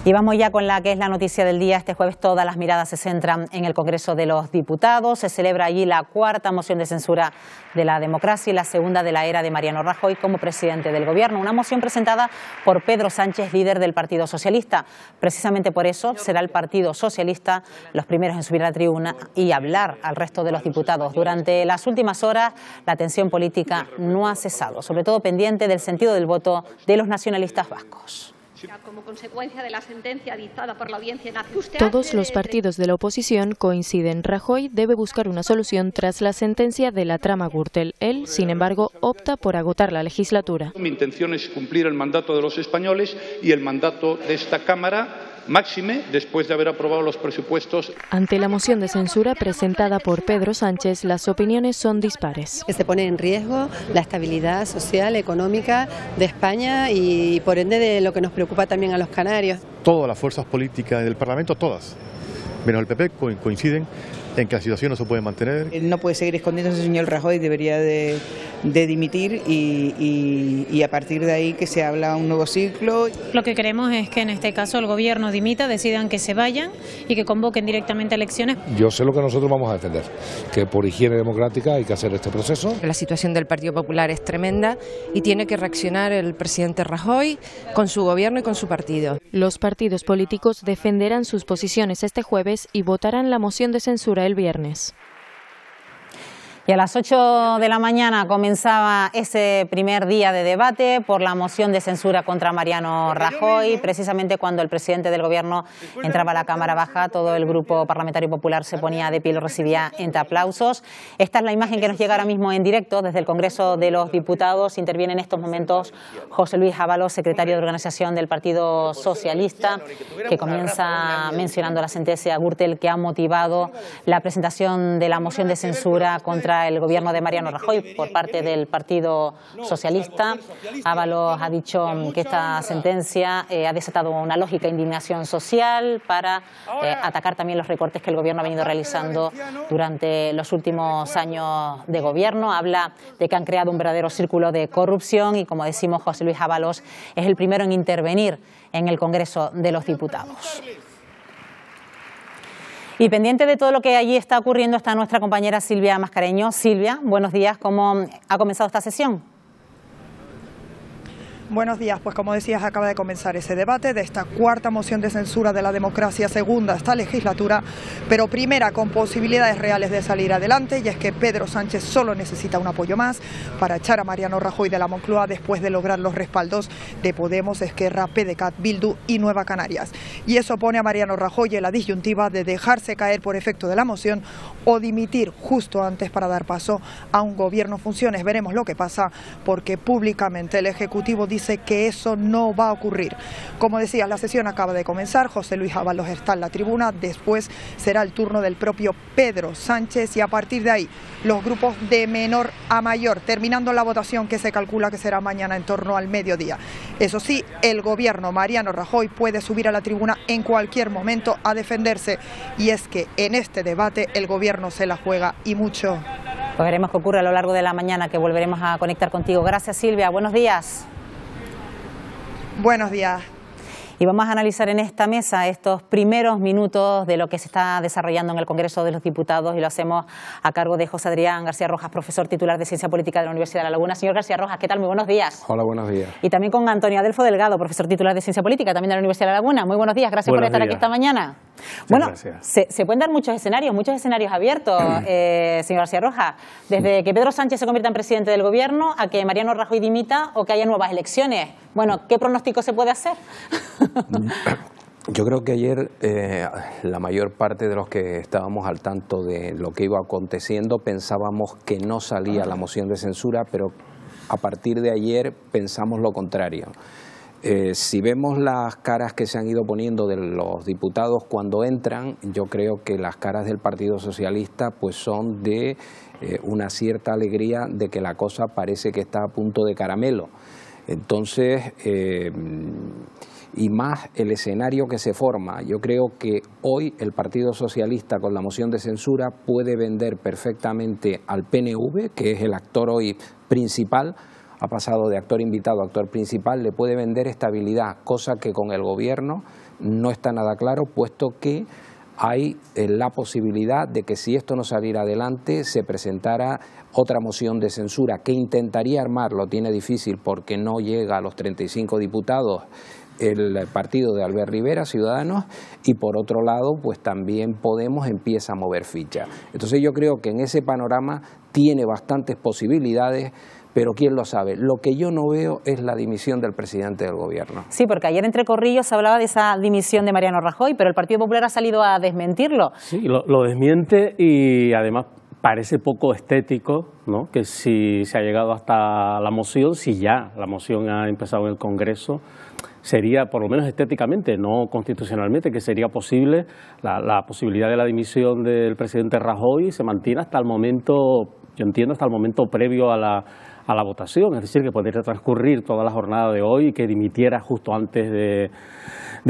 Y vamos ya con la que es la noticia del día. Este jueves todas las miradas se centran en el Congreso de los Diputados. Se celebra allí la cuarta moción de censura de la democracia y la segunda de la era de Mariano Rajoy como presidente del Gobierno. Una moción presentada por Pedro Sánchez, líder del Partido Socialista. Precisamente por eso será el Partido Socialista los primeros en subir a la tribuna y hablar al resto de los diputados. Durante las últimas horas la tensión política no ha cesado, sobre todo pendiente del sentido del voto de los nacionalistas vascos. Como consecuencia de la sentencia dictada por la Audiencia Nacional. Todos los partidos de la oposición coinciden. Rajoy debe buscar una solución tras la sentencia de la trama Gürtel. Él, sin embargo, opta por agotar la legislatura. Mi intención es cumplir el mandato de los españoles y el mandato de esta Cámara, máxime después de haber aprobado los presupuestos. Ante la moción de censura presentada por Pedro Sánchez, las opiniones son dispares. Se pone en riesgo la estabilidad social, económica de España y por ende de lo que nos preocupa también a los canarios. Todas las fuerzas políticas del Parlamento, todas, menos el PP, coinciden en que la situación no se puede mantener. No puede seguir escondiéndose el señor Rajoy, debería de dimitir y a partir de ahí que se habla un nuevo ciclo. Lo que queremos es que en este caso el Gobierno dimita, decidan que se vayan y que convoquen directamente elecciones. Yo sé lo que nosotros vamos a defender, que por higiene democrática hay que hacer este proceso. La situación del Partido Popular es tremenda y tiene que reaccionar el presidente Rajoy con su gobierno y con su partido. Los partidos políticos defenderán sus posiciones este jueves y votarán la moción de censura el viernes. Y a las 8 de la mañana comenzaba ese primer día de debate por la moción de censura contra Mariano Rajoy. Precisamente cuando el presidente del Gobierno entraba a la Cámara Baja, todo el Grupo Parlamentario Popular se ponía de pie y lo recibía entre aplausos. Esta es la imagen que nos llega ahora mismo en directo desde el Congreso de los Diputados. Interviene en estos momentos José Luis Ábalos, secretario de Organización del Partido Socialista, que comienza mencionando la sentencia Gürtel que ha motivado la presentación de la moción de censura contra el gobierno de Mariano Rajoy por parte del Partido Socialista. Ábalos ha dicho que esta sentencia ha desatado una lógica indignación social para atacar también los recortes que el gobierno ha venido realizando durante los últimos años de gobierno. Habla de que han creado un verdadero círculo de corrupción y, como decimos, José Luis Ábalos es el primero en intervenir en el Congreso de los Diputados. Y pendiente de todo lo que allí está ocurriendo está nuestra compañera Silvia Mascareño. Silvia, buenos días. ¿Cómo ha comenzado esta sesión? Buenos días, pues como decías, acaba de comenzar ese debate de esta cuarta moción de censura de la democracia, segunda esta legislatura, pero primera con posibilidades reales de salir adelante, y es que Pedro Sánchez solo necesita un apoyo más para echar a Mariano Rajoy de la Moncloa después de lograr los respaldos de Podemos, Esquerra, PDeCAT, Bildu y Nueva Canarias. Y eso pone a Mariano Rajoy en la disyuntiva de dejarse caer por efecto de la moción o dimitir justo antes para dar paso a un gobierno en funciones. Veremos lo que pasa, porque públicamente el Ejecutivo dice que eso no va a ocurrir. Como decías, la sesión acaba de comenzar, José Luis Ábalos está en la tribuna, después será el turno del propio Pedro Sánchez y a partir de ahí los grupos de menor a mayor, terminando la votación que se calcula que será mañana en torno al mediodía. Eso sí, el gobierno Mariano Rajoy puede subir a la tribuna en cualquier momento a defenderse, y es que en este debate el gobierno se la juega y mucho. Pues veremos qué ocurre a lo largo de la mañana, que volveremos a conectar contigo. Gracias, Silvia. Buenos días. Buenos días. Y vamos a analizar en esta mesa estos primeros minutos de lo que se está desarrollando en el Congreso de los Diputados, y lo hacemos a cargo de José Adrián García Rojas, profesor titular de Ciencia Política de la Universidad de La Laguna. Señor García Rojas, ¿qué tal? Muy buenos días. Hola, buenos días. Y también con Antonio Adelfo Delgado, profesor titular de Ciencia Política también de la Universidad de La Laguna. Muy buenos días, gracias por estar aquí esta mañana. Bueno, se pueden dar muchos escenarios abiertos, señor García Rojas, desde que Pedro Sánchez se convierta en presidente del Gobierno a que Mariano Rajoy dimita o que haya nuevas elecciones. Bueno, ¿qué pronóstico se puede hacer? Yo creo que ayer la mayor parte de los que estábamos al tanto de lo que iba aconteciendo pensábamos que no salía la moción de censura, pero a partir de ayer pensamos lo contrario. Si vemos las caras que se han ido poniendo de los diputados cuando entran, yo creo que las caras del Partido Socialista pues son de una cierta alegría de que la cosa parece que está a punto de caramelo. Entonces, y más el escenario que se forma, yo creo que hoy el Partido Socialista con la moción de censura puede vender perfectamente al PNV, que es el actor hoy principal, ha pasado de actor invitado a actor principal, le puede vender estabilidad, cosa que con el gobierno no está nada claro, puesto que hay la posibilidad de que si esto no saliera adelante se presentara otra moción de censura que intentaría armar, lo tiene difícil porque no llega a los 35 diputados el partido de Albert Rivera, Ciudadanos, y por otro lado pues también Podemos empieza a mover ficha. Entonces yo creo que en ese panorama tiene bastantes posibilidades, pero quién lo sabe. Lo que yo no veo es la dimisión del presidente del gobierno. Sí, porque ayer entre corrillos se hablaba de esa dimisión de Mariano Rajoy, pero el Partido Popular ha salido a desmentirlo. Sí, lo desmiente y además parece poco estético, ¿no?, que si se ha llegado hasta la moción, si ya la moción ha empezado en el Congreso, sería, por lo menos estéticamente, no constitucionalmente, que sería posible, la posibilidad de la dimisión del presidente Rajoy se mantiene hasta el momento, yo entiendo, hasta el momento previo a la votación, es decir, que podría transcurrir toda la jornada de hoy y que dimitiera justo antes de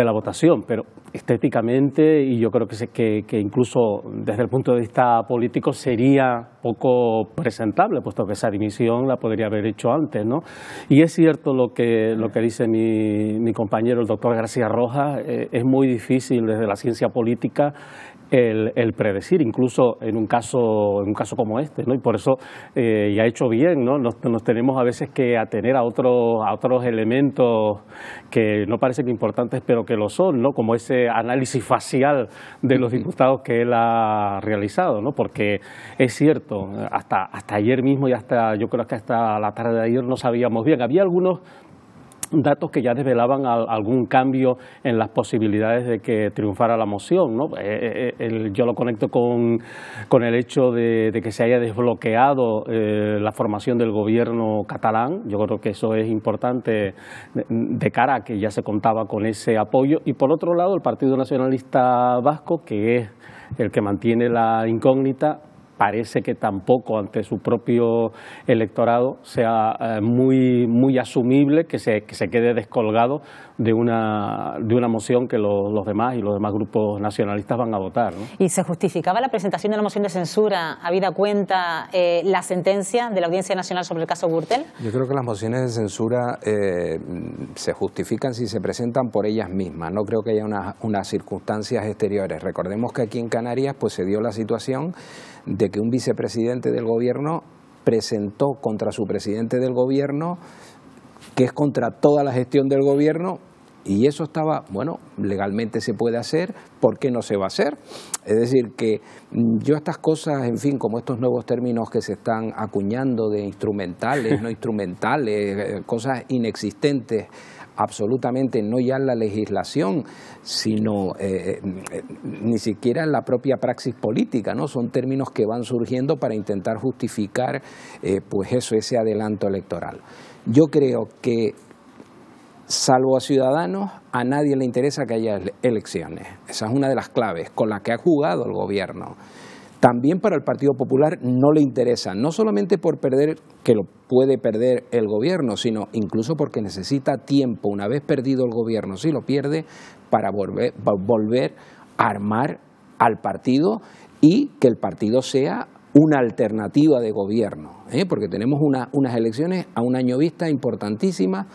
la votación, pero estéticamente, y yo creo que incluso desde el punto de vista político sería poco presentable, puesto que esa dimisión la podría haber hecho antes, ¿no? Y es cierto lo que dice mi compañero, el doctor García Rojas, es muy difícil desde la ciencia política el predecir, incluso en un caso como este, ¿no? Y por eso y ha hecho bien, ¿no? Nos tenemos a veces que atener a otros elementos que no parecen importantes, pero que lo son, ¿no? Como ese análisis facial de los diputados que él ha realizado, ¿no? Porque es cierto, hasta ayer mismo y yo creo que hasta la tarde de ayer no sabíamos bien. Había algunos datos que ya desvelaban algún cambio en las posibilidades de que triunfara la moción, ¿no? Yo lo conecto con el hecho de que se haya desbloqueado la formación del gobierno catalán. Yo creo que eso es importante de cara a que ya se contaba con ese apoyo. Y por otro lado, el Partido Nacionalista Vasco, que es el que mantiene la incógnita, parece que tampoco ante su propio electorado sea muy asumible que se quede descolgado de una moción que los demás y los demás grupos nacionalistas van a votar, ¿no? ¿Y se justificaba la presentación de la moción de censura, habida cuenta la sentencia de la Audiencia Nacional sobre el caso Gürtel? Yo creo que las mociones de censura se justifican si se presentan por ellas mismas. No creo que haya unas circunstancias exteriores. Recordemos que aquí en Canarias pues se dio la situación de que un vicepresidente del gobierno presentó contra su presidente del gobierno, que es contra toda la gestión del gobierno, y eso estaba, bueno, legalmente se puede hacer, ¿por qué no se va a hacer? Es decir, que yo estas cosas, en fin, como estos nuevos términos que se están acuñando de instrumentales, no instrumentales, cosas inexistentes, absolutamente no ya en la legislación, sino ni siquiera en la propia praxis política, ¿no? Son términos que van surgiendo para intentar justificar pues eso, ese adelanto electoral. Yo creo que, salvo a Ciudadanos, a nadie le interesa que haya elecciones. Esa es una de las claves con las que ha jugado el gobierno. También para el Partido Popular no le interesa, no solamente por perder, que lo puede perder el gobierno, sino incluso porque necesita tiempo, una vez perdido el gobierno, si lo pierde, para volver a armar al partido y que el partido sea una alternativa de gobierno, porque tenemos unas elecciones a un año vista importantísimas,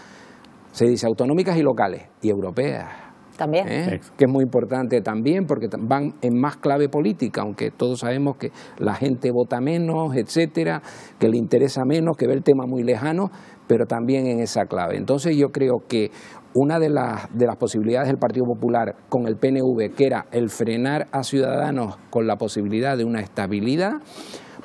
se dice autonómicas y locales, y europeas. También. Que es muy importante también porque van en más clave política, aunque todos sabemos que la gente vota menos, etcétera, que le interesa menos, que ve el tema muy lejano, pero también en esa clave. Entonces yo creo que una de las posibilidades del Partido Popular con el PNV, que era el frenar a Ciudadanos con la posibilidad de una estabilidad,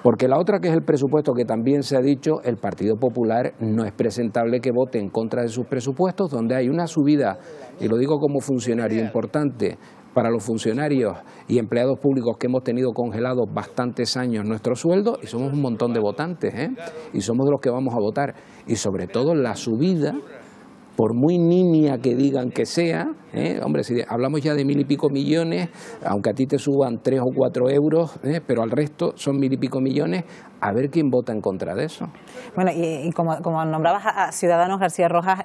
porque la otra, que es el presupuesto, que también se ha dicho, el Partido Popular no es presentable que vote en contra de sus presupuestos, donde hay una subida, y lo digo como funcionario, importante para los funcionarios y empleados públicos que hemos tenido congelados bastantes años nuestros sueldos, y somos un montón de votantes, y somos de los que vamos a votar, y sobre todo la subida, por muy nimia que digan que sea, hombre, si hablamos ya de 1.000 y pico millones, aunque a ti te suban 3 o 4 euros, pero al resto son 1.000 y pico millones, a ver quién vota en contra de eso. Bueno, y como nombrabas a Ciudadanos, García Rojas,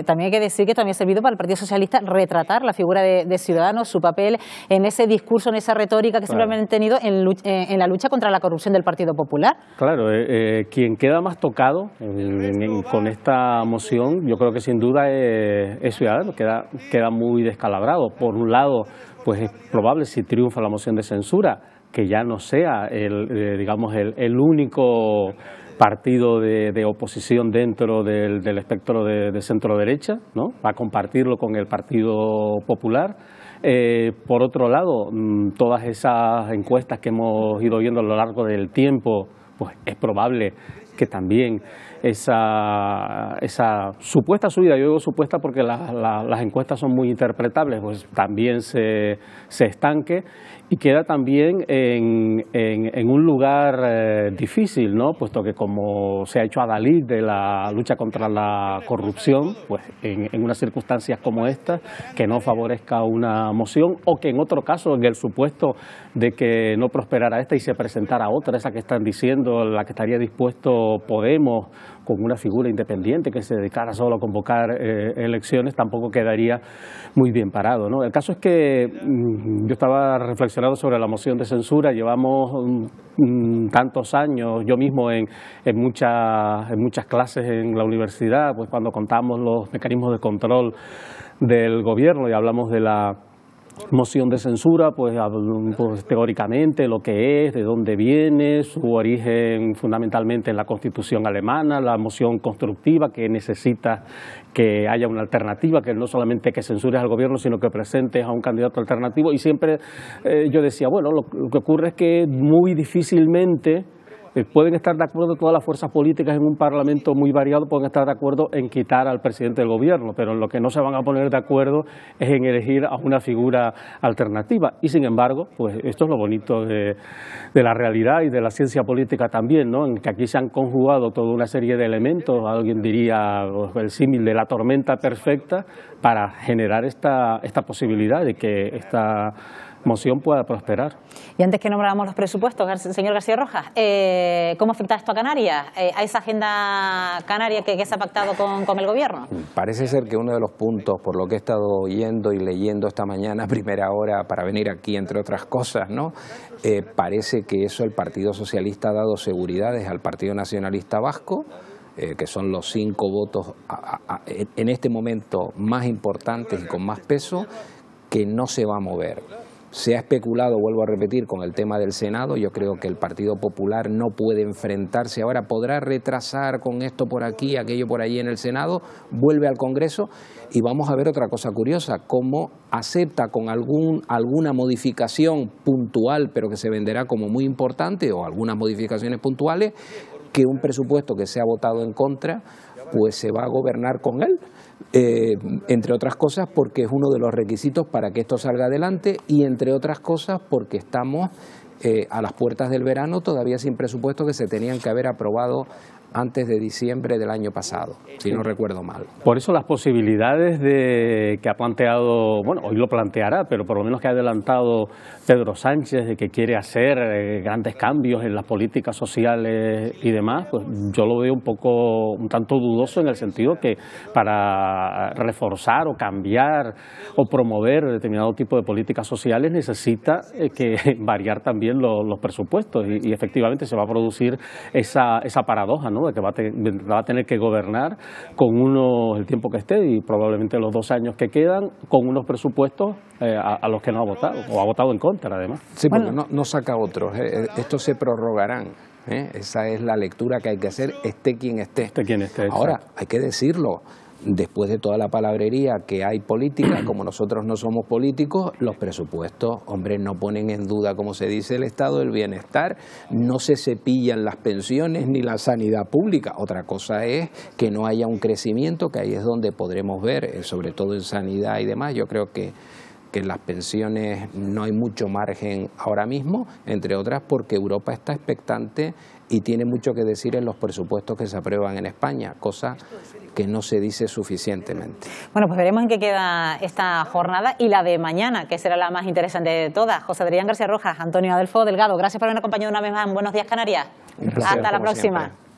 también hay que decir que también ha servido para el Partido Socialista retratar la figura de Ciudadanos, su papel en ese discurso, en esa retórica que siempre han tenido en la lucha contra la corrupción del Partido Popular. Claro, quien queda más tocado con esta moción, yo creo que sin duda es Ciudadanos, queda muy descalabrado. Por un lado, pues es probable, si triunfa la moción de censura, que ya no sea el único partido de oposición dentro del espectro de centro-derecha, ¿no? Va a compartirlo con el Partido Popular. Por otro lado, todas esas encuestas que hemos ido viendo a lo largo del tiempo, pues es probable que también esa supuesta subida, yo digo supuesta porque las encuestas son muy interpretables, pues también se estanque y queda también en un lugar difícil, ¿no? Puesto que como se ha hecho adalid de la lucha contra la corrupción, pues en unas circunstancias como esta, que no favorezca una moción o que en otro caso, en el supuesto de que no prosperara esta y se presentara otra, esa que están diciendo, la que estaría dispuesto Podemos, con una figura independiente que se dedicara solo a convocar elecciones, tampoco quedaría muy bien parado, ¿no? El caso es que yo estaba reflexionando sobre la moción de censura, llevamos tantos años, yo mismo en muchas clases en la universidad, pues cuando contamos los mecanismos de control del gobierno y hablamos de la moción de censura, pues teóricamente lo que es, de dónde viene, su origen fundamentalmente en la Constitución alemana, la moción constructiva que necesita que haya una alternativa, que no solamente que censures al gobierno, sino que presentes a un candidato alternativo. Y siempre yo decía, bueno, lo que ocurre es que muy difícilmente pueden estar de acuerdo todas las fuerzas políticas en un parlamento muy variado, pueden estar de acuerdo en quitar al presidente del gobierno, pero en lo que no se van a poner de acuerdo es en elegir a una figura alternativa. Y sin embargo, pues esto es lo bonito de la realidad y de la ciencia política también, ¿no? En que aquí se han conjugado toda una serie de elementos, alguien diría el símil de la tormenta perfecta, para generar esta posibilidad de que esta moción pueda prosperar. Y antes que nombráramos los presupuestos, señor García Rojas, ¿cómo afecta esto a Canarias? ¿A esa agenda canaria que se ha pactado con el gobierno? Parece ser que uno de los puntos, por lo que he estado oyendo y leyendo esta mañana a primera hora para venir aquí, entre otras cosas, ¿no? Parece que eso el Partido Socialista ha dado seguridades al Partido Nacionalista Vasco, que son los 5 votos en este momento más importantes y con más peso, que no se va a mover. Se ha especulado, vuelvo a repetir, con el tema del Senado. Yo creo que el Partido Popular no puede enfrentarse ahora, podrá retrasar con esto por aquí, aquello por allí en el Senado, vuelve al Congreso y vamos a ver otra cosa curiosa, cómo acepta con alguna modificación puntual, pero que se venderá como muy importante, o algunas modificaciones puntuales, que un presupuesto que se ha votado en contra, pues se va a gobernar con él. Entre otras cosas porque es uno de los requisitos para que esto salga adelante y entre otras cosas porque estamos a las puertas del verano todavía sin presupuesto que se tenían que haber aprobado antes de diciembre del año pasado, si no recuerdo mal. Por eso las posibilidades que ha planteado, bueno, hoy lo planteará, pero por lo menos que ha adelantado Pedro Sánchez de que quiere hacer grandes cambios en las políticas sociales y demás, pues yo lo veo un tanto dudoso en el sentido que para reforzar o cambiar o promover determinado tipo de políticas sociales necesita que variar también los presupuestos y efectivamente se va a producir esa paradoja, ¿no? De que va a tener que gobernar con el tiempo que esté y probablemente los 2 años que quedan con unos presupuestos a los que no ha votado o ha votado en contra además. Sí, porque no saca otros, estos se prorrogarán. Esa es la lectura que hay que hacer, esté quien esté. Ahora, hay que decirlo, después de toda la palabrería que hay política, como nosotros no somos políticos, los presupuestos, hombre, no ponen en duda, como se dice, el estado del bienestar, no se cepillan las pensiones ni la sanidad pública. Otra cosa es que no haya un crecimiento, que ahí es donde podremos ver, sobre todo en sanidad y demás, yo creo que que las pensiones no hay mucho margen ahora mismo, entre otras porque Europa está expectante y tiene mucho que decir en los presupuestos que se aprueban en España, cosa que no se dice suficientemente. Bueno, pues veremos en qué queda esta jornada y la de mañana, que será la más interesante de todas. José Adrián García Rojas, Antonio Adelfo Delgado, gracias por habernos acompañado una vez más en Buenos Días Canarias. Un placer, hasta la próxima. Siempre.